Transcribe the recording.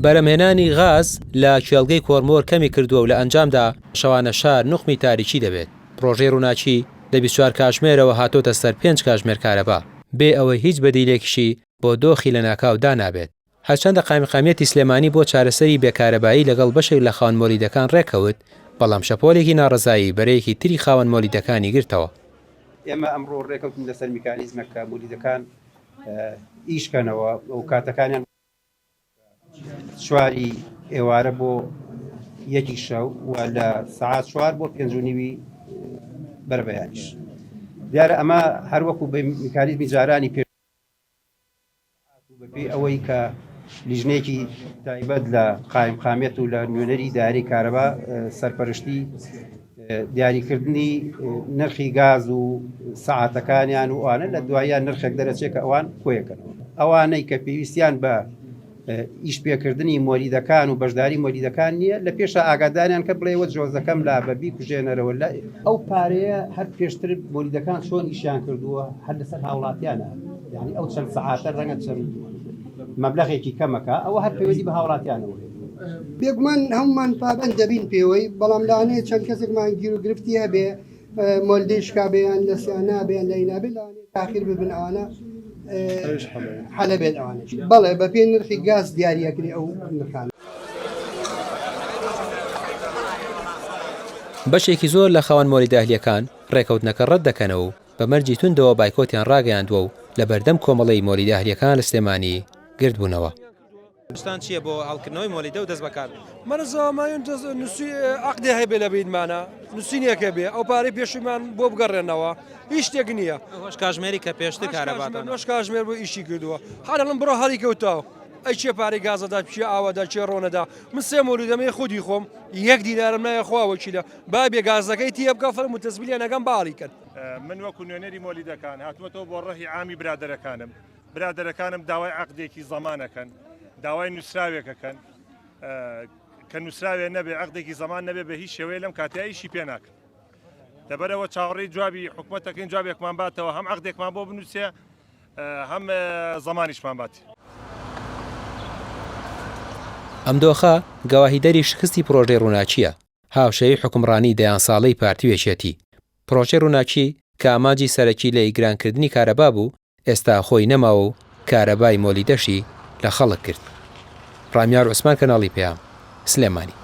بەرەمهێنانی غاز لە کێڵگەی کۆرمۆر کەمی کردووە و لە ئەنجامدا شەوانە شار نوخمی تاریکی دەبێت. پرۆژەی ڕووناچی لە 24 کاتژمێرەوە هاتۆتە سەر 5 کاتژمێر کارەبا بێ ئەوەی هیچ بەدیلێکیشی بۆ دۆخی لە ناکاودا نابێت. هەرچەندە قایمقامیەتی سلێمانی بۆ چارەسەری بێکارەبایی لەگەڵ بەشێک لە خاوەن مۆلیدەکان ڕێکەوت، بەڵام شەپۆلێکی ناڕەزایی بەرەیەکی تری خاوەن مۆلیدەکانی گرتەوە. ئێمە ئەمڕۆ ڕێکەوتین لەسەر میکانیزمەکە مۆلیدەکان ئیشکەنەوە و کاتەکانیان چواری ئێوارە بۆ یەکی شەو و لە سەعات 4 بۆ 5:30 بەربەیانیش. دیارە ئەمە هەروەکو بە میکانیزمی جارانی پێ بەپێی ئەوەی کە لیژنێکی تایبەت لە قایمقامیەت و لە نوێنەری دارەی کارەبا سەرپەرشتی دیاریکردنی نرخی گاز و سەعاتەکانیان و ئەوانە لە دواییان نرخێک دەرەچێت کە ئەوان کۆیەکەنەوە. ئەوانەی کە پێویستیان بە ئیش پێکردنی مۆلیدەکان و بەشداری مۆلیدەکان نییە لە پێشە ئاگاداریان کە بڵێوە جۆزەکەم لا بەبی کوژێنەرەوە لە ئەو پارەیە هەر پێشتر مۆلیدەکان چۆن ئیشیان کردووە هەر لەسەر هاوڵاتیانە، یعنی ئەو چەند سەعاتە ڕەنگە چەند مەبلەغێکی کەمەکە ئەوە هەر پەیوەندی بە هاوڵاتیانەوە. بێگومان هەمومان پابەند دەبین پێوەی، بەڵام لەوانەیە چەند کەسێکمان گیر و گرفتی هەبێ مۆلدەی شکابێیان لە سیانابێن لە ئینابێ لەوانەیە تاخیر ببن ئەوانە حەلە بێت ئەوانش. بەڵێ بە پێی نرخی گاز دیاریەکری ئەو نرخانە. بەشێکی زۆر لە خاوەن مۆلیدە ڕێکەوتنەکە ڕەت دەکەنەوە و بە مەرجی توندەوە بایکۆتیان ڕاگەیاندووە و لە بەردەم کۆمەڵەی مۆلیدە ئەهلیەکان لە سلێمانی گرت بوونەوە. شتان چییە بۆ هەڵکردنەوەی مۆلیدە و دەست بەکار؟ مەرزەمایون نووسی عەقدێ هەبێ لە بیتمانە نووسینێکە بێ ئەو پارەی پێشمان بۆ بگەڕێنەوە هیچ شتێک نییە. هۆش کاتژمێری کە پێشتر کارەباتەوە هۆش کاتژمێر بۆ ئیشی کردووە هەڵم بڕۆ هەڵی کەوتاوە ئەی چێ پارەی گازەدا چی ئاوادا چێ ڕۆنەدا من سێ مۆلیدەمەی خودی خۆم 1 دینارم نایە خواوەچیلە با بێ گازەکەی تێ بکە فەرموو تەسبیلیان نەگەم باڵی کرد. من وەکو نوێنەری مۆلیدەکان هاتووەتەوە بۆ ڕەهی عامی برادەرەکانم داوای عەقدێکی زەمانەکەن، داوای نووسراوێکەکەن کە نووسراوێ نەبێ عەقدێکی زەمان نەبێ بە هیچ شێوەیە لەم کاتەیە ئیشی پێ ناکەن. لەبەرەوە چاوەڕێی جوابی حکوومەتەکەین جوابێکمان باتەوە هەم عەقدێکمان بۆ بنووسێ هەم زەمانیشمان باتی. ئەم دۆخە گەواهیدەری شکستی پرۆژەی ڕووناچیە، هاوشەوی حکومڕانی دەیان ساڵەی پارتیوێچێتی. پرۆژەی ڕووناچی کە ئاماجی سەرەکی لە ئیگرانکردنی کارەبا بوو، ئێستا خۆی نەماوە و کارەبای مۆلیدەشی لە خەڵک کرد. ڕامیار عوسمان کەناڵی پێام سلێمانی.